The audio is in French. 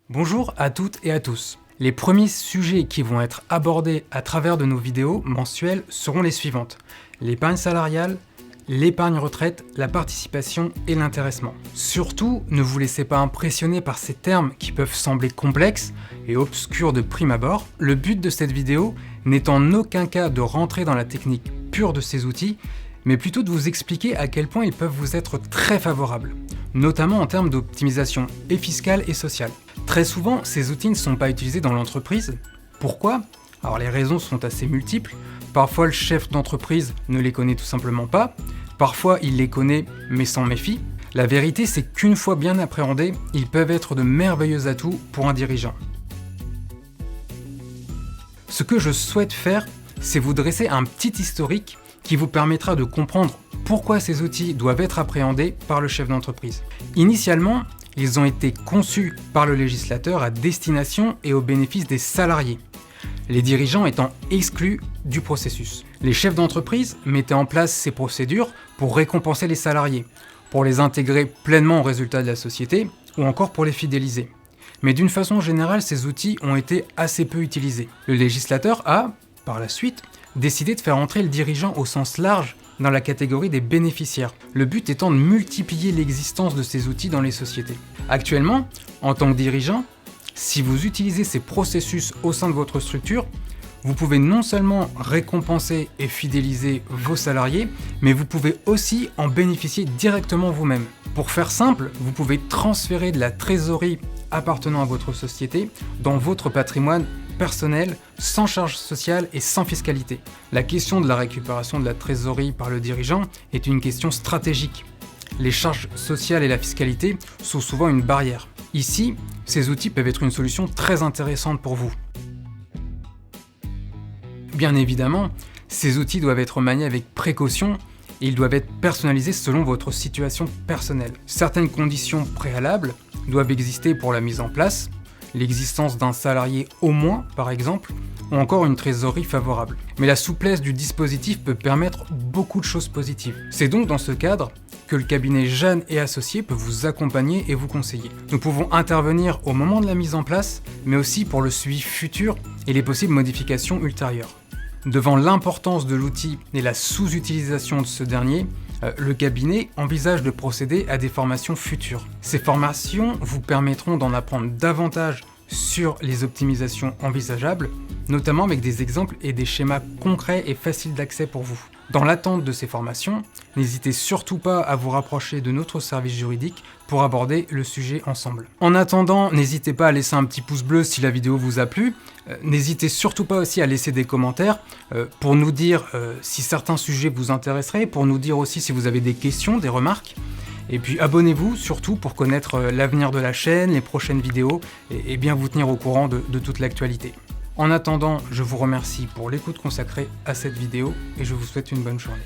Bonjour à toutes et à tous. Les premiers sujets qui vont être abordés à travers de nos vidéos mensuelles seront les suivantes. L'épargne salariale, l'épargne retraite, la participation et l'intéressement. Surtout, ne vous laissez pas impressionner par ces termes qui peuvent sembler complexes et obscurs de prime abord. Le but de cette vidéo n'est en aucun cas de rentrer dans la technique pure de ces outils, mais plutôt de vous expliquer à quel point ils peuvent vous être très favorables, notamment en termes d'optimisation et fiscale et sociale. Très souvent, ces outils ne sont pas utilisés dans l'entreprise. Pourquoi ? Alors les raisons sont assez multiples. Parfois le chef d'entreprise ne les connaît tout simplement pas. Parfois il les connaît mais s'en méfie. La vérité c'est qu'une fois bien appréhendés, ils peuvent être de merveilleux atouts pour un dirigeant. Ce que je souhaite faire, c'est vous dresser un petit historique qui vous permettra de comprendre pourquoi ces outils doivent être appréhendés par le chef d'entreprise. Initialement, ils ont été conçus par le législateur à destination et au bénéfice des salariés, les dirigeants étant exclus du processus. Les chefs d'entreprise mettaient en place ces procédures pour récompenser les salariés, pour les intégrer pleinement aux résultats de la société ou encore pour les fidéliser. Mais d'une façon générale, ces outils ont été assez peu utilisés. Le législateur a, par la suite, décidé de faire entrer le dirigeant au sens large dans la catégorie des bénéficiaires, le but étant de multiplier l'existence de ces outils dans les sociétés. Actuellement, en tant que dirigeant, si vous utilisez ces processus au sein de votre structure, vous pouvez non seulement récompenser et fidéliser vos salariés, mais vous pouvez aussi en bénéficier directement vous-même. Pour faire simple, vous pouvez transférer de la trésorerie appartenant à votre société dans votre patrimoine personnel, sans charge sociale et sans fiscalité. La question de la récupération de la trésorerie par le dirigeant est une question stratégique. Les charges sociales et la fiscalité sont souvent une barrière. Ici, ces outils peuvent être une solution très intéressante pour vous. Bien évidemment, ces outils doivent être maniés avec précaution et ils doivent être personnalisés selon votre situation personnelle. Certaines conditions préalables doivent exister pour la mise en place, l'existence d'un salarié au moins, par exemple, ou encore une trésorerie favorable. Mais la souplesse du dispositif peut permettre beaucoup de choses positives. C'est donc dans ce cadre que le cabinet Jeanne et Associés peut vous accompagner et vous conseiller. Nous pouvons intervenir au moment de la mise en place, mais aussi pour le suivi futur et les possibles modifications ultérieures. Devant l'importance de l'outil et la sous-utilisation de ce dernier, le cabinet envisage de procéder à des formations futures. Ces formations vous permettront d'en apprendre davantage sur les optimisations envisageables, notamment avec des exemples et des schémas concrets et faciles d'accès pour vous. Dans l'attente de ces formations, n'hésitez surtout pas à vous rapprocher de notre service juridique pour aborder le sujet ensemble. En attendant, n'hésitez pas à laisser un petit pouce bleu si la vidéo vous a plu. N'hésitez surtout pas aussi à laisser des commentaires pour nous dire si certains sujets vous intéresseraient, pour nous dire aussi si vous avez des questions, des remarques. Et puis abonnez-vous surtout pour connaître l'avenir de la chaîne, les prochaines vidéos et bien vous tenir au courant de toute l'actualité. En attendant, je vous remercie pour l'écoute consacrée à cette vidéo et je vous souhaite une bonne journée.